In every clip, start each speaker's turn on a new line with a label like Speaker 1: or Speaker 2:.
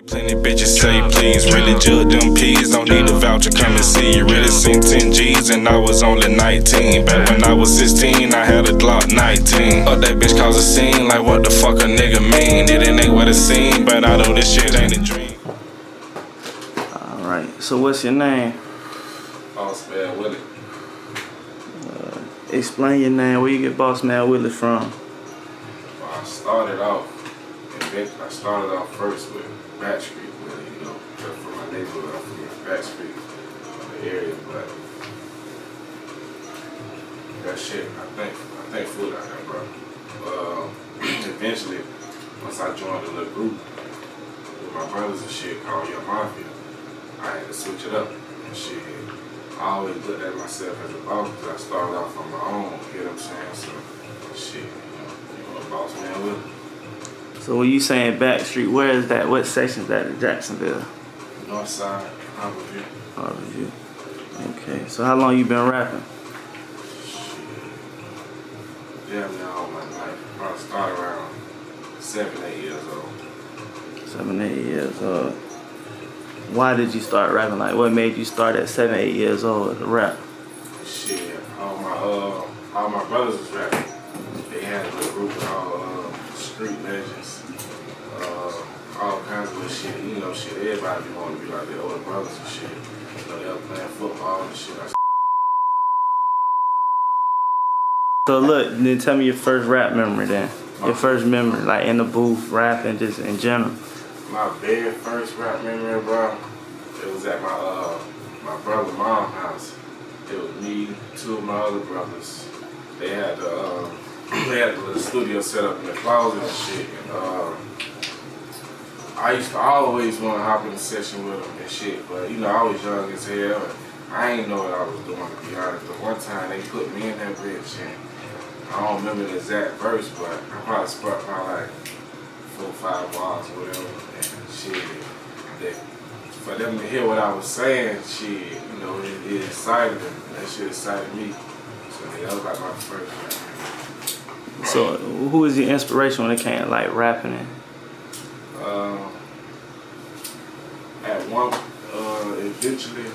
Speaker 1: Plenty bitches say please, really judge them peas. Don't need a voucher, come and see. Really seen 10 G's and I was only 19. Back when I was 16, I had a Glock 19. But that bitch cause a scene, like what the fuck a nigga mean? It ain't what it seemed, but I know this shit ain't a dream.
Speaker 2: Alright, so what's your name?
Speaker 1: Bossman Willy.
Speaker 2: Explain your name, where you get Bossman Willy from?
Speaker 1: Well, I started off first with Back Street, really, you know, from my neighborhood. I'm from Back Street, the area, but that shit, I think food out there, bro. Eventually, once I joined a little group with my brothers and shit called Young Mafia, I had to switch it up and shit. I always looked at myself as a boss because I started off on my own, you know what I'm saying? So, shit, you know a boss man with it.
Speaker 2: So when you saying Back Street, where is that? What section is that in Jacksonville?
Speaker 1: North side, Harborview.
Speaker 2: Harborview. Okay, so how long you been rapping?
Speaker 1: Shit. Damn near all my life. I started around 7, 8 years old.
Speaker 2: 7, 8 years old. Why did you start rapping? Like, what made you start at 7, 8 years old to rap?
Speaker 1: Shit, all my brothers was rapping. They had a little group called Street Legends. All kinds of shit, you know, shit. Everybody be wanting to be like their older brothers and shit. You know, they were playing football and shit.
Speaker 2: So look, then tell me your first rap memory then. Your first memory, like in the booth, rapping, just in general.
Speaker 1: My very first rap memory, bro, it was at my brother's mom's house. It was me, 2 of my other brothers. They had the little studio set up in the closet and shit. And I used to always want to hop in a session with them and shit, but you know, I was young as hell. And I ain't know what I was doing, to be honest. But one time they put me in that bitch, and I don't remember the exact verse, but I probably sparked my like 4 or 5 bars or whatever. And shit, for them to hear what I was saying, shit, you know, it excited them. And that shit excited me. So yeah, that was like my first rap.
Speaker 2: So who was your inspiration when it came to like rapping and?
Speaker 1: Eventually,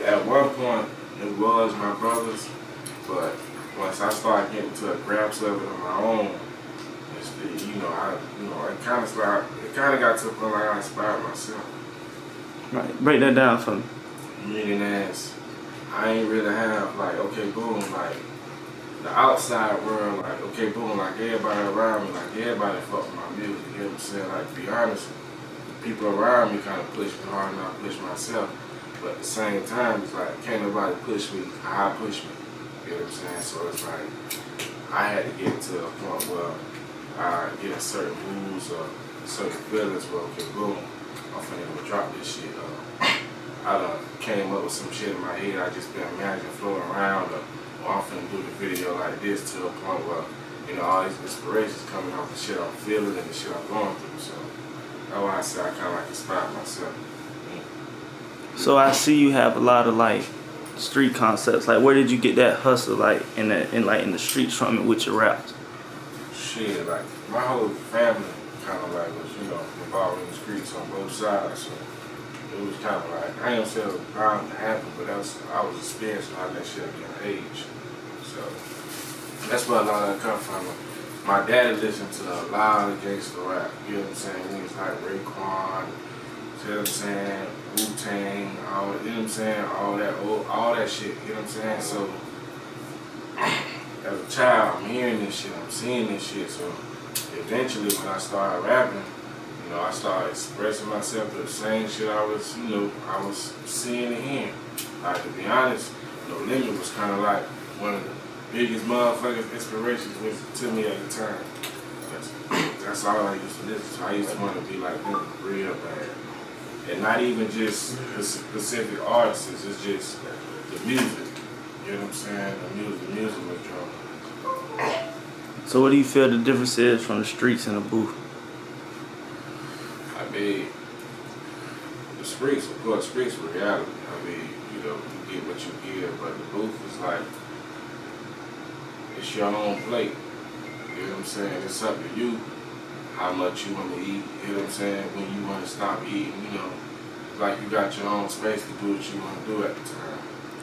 Speaker 1: at one point, it was my brothers, but once I started getting to a grasp of it on my own, it kind of got to the point like I inspired myself.
Speaker 2: Right, break that down for me.
Speaker 1: Meaning as I ain't really have like, okay, boom, like the outside world, like, okay, boom, like everybody around me, like everybody fuck with my music, you know what I'm saying? Like, to be honest, people around me kind of push me hard and I push myself. But at the same time, it's like, can't nobody push me how I push me. You know what I'm saying? So it's like, I had to get to a point where I get certain moves or certain feelings where, okay, boom, I'm finna go drop this shit. I done came up with some shit in my head. I just been imagining floating around, or I'm finna do the video like this to a point where, you know, all these inspirations coming off the shit I'm feeling and the shit I'm going through. So that's why I say I kind of like inspired myself.
Speaker 2: So I see you have a lot of like street concepts. Like, where did you get that hustle like in the streets from it with your raps?
Speaker 1: Shit, like my whole family kind of like was, you know, involved in the streets on both sides. So it was kind of like, I ain't gonna say it was bound to happen, but I was experiencing all that shit at a young age. So that's where a lot of that come from. My daddy listened to a lot of gangster rap. You know what I'm saying? Niggas like Raekwon, you know what I'm saying? Wu-Tang, you know what I'm saying? All that shit, you know what I'm saying? So, as a child, I'm hearing this shit, I'm seeing this shit, so eventually when I started rapping, you know, I started expressing myself to the same shit I was seeing and hearing. Like, to be honest, No Limit was kind of like one of the biggest motherfucking inspirations to me at the time. That's all I used to listen to. I used to want to be like them real bad. And not even just the specific artists, it's just the music. You know what I'm saying? The music was drum.
Speaker 2: So what do you feel the difference is from the streets and the booth?
Speaker 1: I mean, the streets, of course, streets were reality. I mean, you know, you get what you give, but the booth is like, it's your own plate. You know what I'm saying? It's up to you how much you want to eat, you know what I'm saying, when you want to stop eating, you know, like you got your own space to do what you want to do at the time.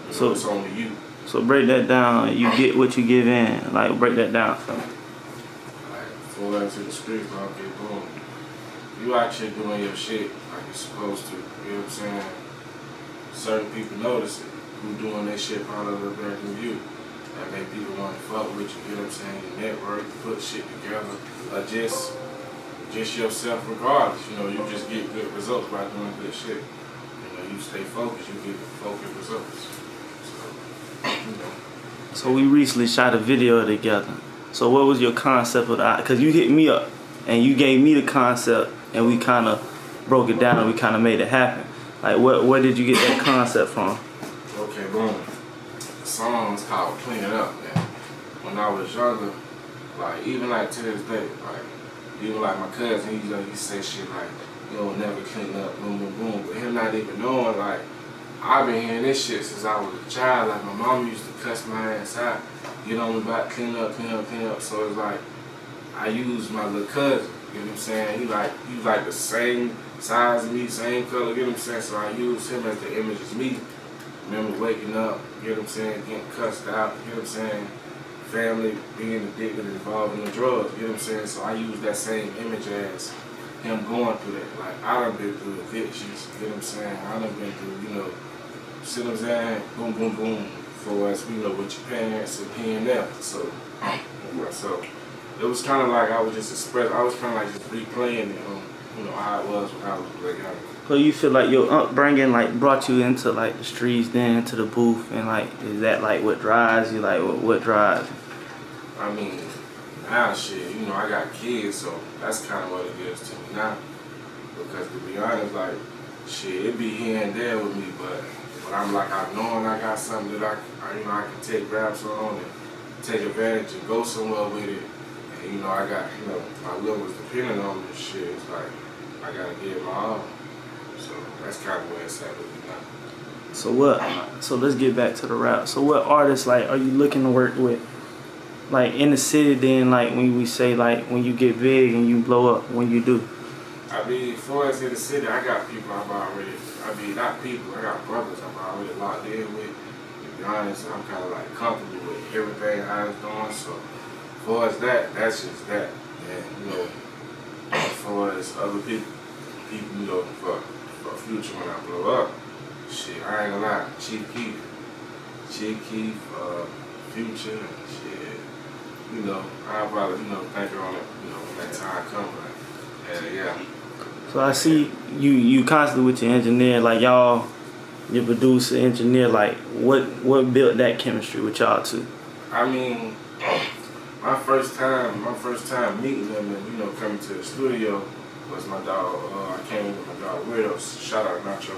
Speaker 1: You know, so it's only you.
Speaker 2: So break that down. You get what you give in. Like break that down for me.
Speaker 1: Like full into the streets, bro. Okay, boom. You out here doing your shit like you're supposed to. You know what I'm saying? Certain people notice it. Who doing their shit probably a little better than you. That make people want to fuck with you. You know what I'm saying? Your network, put shit together, or just yourself regardless. You know, you just get good results by doing good shit. You know, you stay focused, you get focused results.
Speaker 2: So we recently shot a video together. So what was your concept of that? Because you hit me up and you gave me the concept and we kind of broke it down and we kind of made it happen. Like where did you get that concept from?
Speaker 1: Okay, boom. The song's called Clean It Up, man. When I was younger, like even like to this day, like even like my cousin, he say shit like, you don't never clean up, boom, boom, boom. But him not even knowing, like, I've been hearing this shit since I was a child. Like my mom used to cuss my ass out, get on me about clean up, clean up, clean up. So it's like I use my little cousin, you know what I'm saying? He was like the same size as me, same color, you know what I'm saying? So I use him as the image as me. Remember waking up, you know what I'm saying, getting cussed out, you know what I'm saying? Family being addicted, involved in the drugs, you know what I'm saying? So I use that same image as him going through that. Like I done been through evictions, you know what I'm saying? I done been through, you know, see what I'm saying? Boom, boom, boom. For us, you know, with your parents and P&L. So it was kind of like I was just I was kind of like just replaying it, you know, how it was when I was like young.
Speaker 2: So you feel like your upbringing like brought you into like the streets, then to the booth, and like is that like what drives you? Like what drives you?
Speaker 1: I mean, now shit, you know, I got kids, so that's kind of what it is to me now. Because to be honest, like shit, it be here and there with me, but I'm like I knowing I got something that I you know I can take grabs on and take advantage and go somewhere with it. And you know I got you know my will was depending on this shit. It's like I gotta give my all. So that's kind of where it's at with me now.
Speaker 2: So let's get back to the rap. So what artists like are you looking to work with? Like in the city, then like when we say like when you get big and you blow up, when you do.
Speaker 1: I mean, as far as in the city, I got people I've already, not people, I got brothers I've already locked in with. To be honest, I'm kind of like comfortable with everything I was doing. So as far as that, that's just that. And, you know, as far as other people, you know, for future when I blow up, shit, I ain't gonna lie, Chief Keef, Future, and shit, you know, I'll probably, you know, think on it, you know, when that time comes, like, yeah.
Speaker 2: So I see you constantly with your engineer, like y'all, your producer, engineer, like what built that chemistry with y'all two?
Speaker 1: I mean, my first time meeting them and, you know, coming to the studio was my dog, I came with my dog Weirdo, shout out Nacho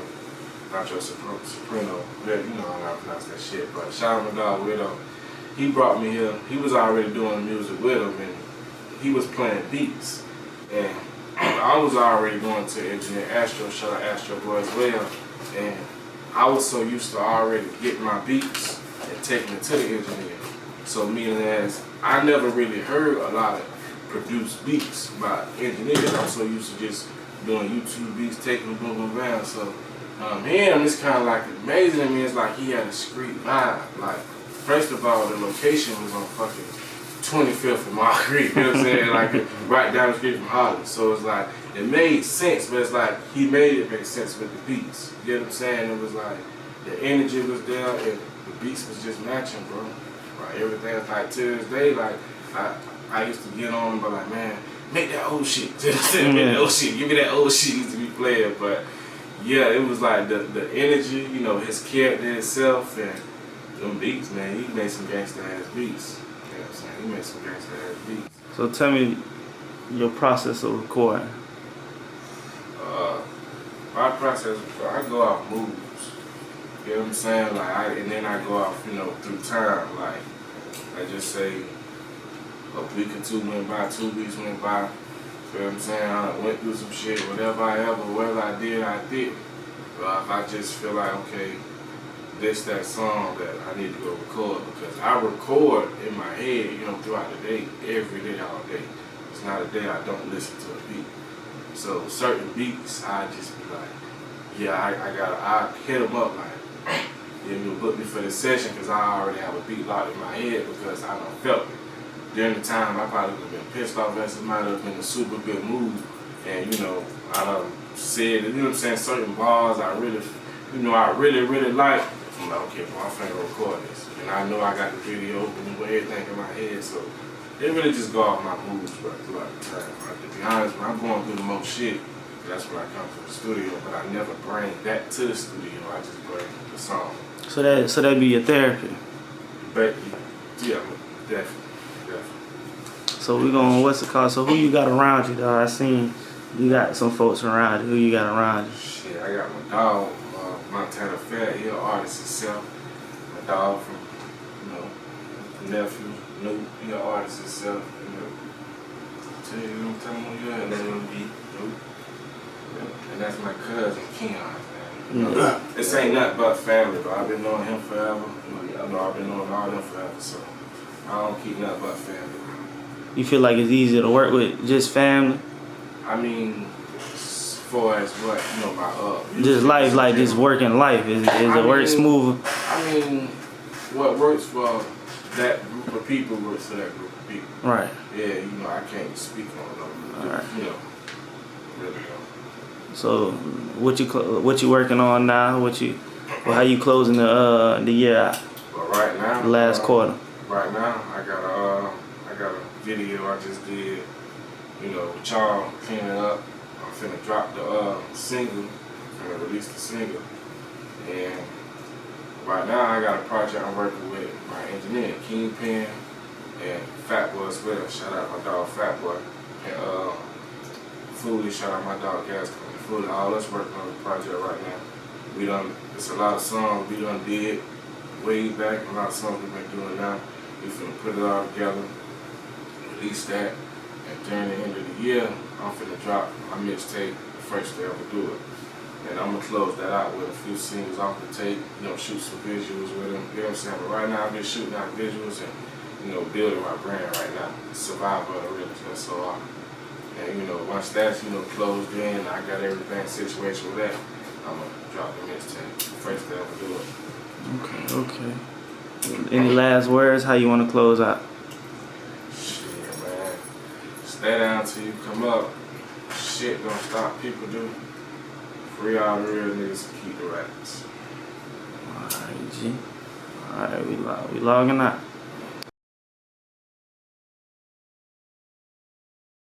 Speaker 1: Soprano, you know how I pronounce that shit, but shout out my dog Weirdo. He brought me here, he was already doing music with him and he was playing beats. And I was already going to engineer Astro, shout out Astro Boy as well, and I was so used to already getting my beats and taking it to the engineer. So meaning as I never really heard a lot of produced beats by engineers. I'm so used to just doing YouTube beats, taking them, boom, boom, bam. So him, it's kind of like amazing to me. It's like he had a street vibe. Like first of all, the location was on fucking 25th of Marguerite, you know what I'm saying? Like right down the street from Holland. So it's like, it made sense, but it's like he made it make sense with the beats. You know what I'm saying? It was like, the energy was there and the beats was just matching, bro. Like everything was like, to this day, like, I used to get on, but like, man, make that old shit. You know what I'm saying? Make that old shit. Give me that old shit used to be playing. But yeah, it was like the energy, you know, his character itself and them beats, man. He made some gangsta ass beats. You know what I'm saying? He made some gangsta ass beats.
Speaker 2: So tell me your process of recording.
Speaker 1: My process, I go off moves. You know what I'm saying? Like, and then I go off, you know, through time. Like, I just say a week or two went by, 2 weeks went by. You know what I'm saying? I went through some shit, whatever I did, I did. But if I just feel like, okay, that song that I need to go record, because I record in my head, you know, throughout the day, every day, all day. It's not a day I don't listen to a beat. So certain beats, I just be like, yeah, I hit them up like, you book me for this session because I already have a beat locked in my head because I done felt it. During the time, I probably would have been pissed off as somebody would have been in a super good mood. And, I done said, certain bars I really, I really like. I'm like, okay, well, I'm finna record this. And I know I got the video open with everything in my head, so it really just go off my moods throughout the time. Like, to be honest, when I'm going through the most shit, that's when I come to the studio, but I never bring that to the studio. I just bring the song.
Speaker 2: So that'd be your therapy.
Speaker 1: But yeah, definitely.
Speaker 2: So we gonna, what's it called? So who you got around you, though? I seen you got some folks around you. Who you got around you?
Speaker 1: Shit, I got my dog, Montana Fair. He an artist himself. My dog from, nephew, Nuke. He an artist himself. Tell you who you at, let him be Nuke. And that's my cousin, Keon. This ain't nothing but family, but I've been knowing him forever. I've been knowing all them forever, so I don't keep nothing but family.
Speaker 2: You feel like it's easier to work with just family?
Speaker 1: I mean, as far as what, my
Speaker 2: just life, like just working life. Is it work smoother?
Speaker 1: I mean, what works for that group of people works for that group of people.
Speaker 2: Right.
Speaker 1: Yeah, I can't speak on them.
Speaker 2: Right.
Speaker 1: Really.
Speaker 2: So, what you working on now? How you closing the year out?
Speaker 1: Well, right now,
Speaker 2: the last quarter.
Speaker 1: Right now, I got a video I just did. With y'all cleaning up. I'm finna drop the single. I'm gonna release the single. And right now, I got a project I'm working with my engineer, Kingpin, and Fat Boy as well. Shout out my dog, Fat Boy. And Foodie, shout out my dog, Gas Company. Foodie, all us working on the project right now. It's a lot of songs we done did way back, a lot of songs we've been doing now. We finna put it all together, release that, and during the end of the year, I'm finna drop my mixtape, the first to ever do it. And I'm gonna close that out with a few singles off the tape, shoot some visuals with them, you know what I'm saying? But right now, I'm just shooting out visuals and, building my brand right now. Survival of the realest, that's all. And, once that's, closed in, I got everything situated with that, I'm gonna drop the mixtape, the first to ever do it.
Speaker 2: Okay. Any last words? How you want to close out?
Speaker 1: Shit, man. Stay down till you come up. Shit don't stop people do. Free all the real niggas and keep the raps.
Speaker 2: Alright, G. Alright, we logging out.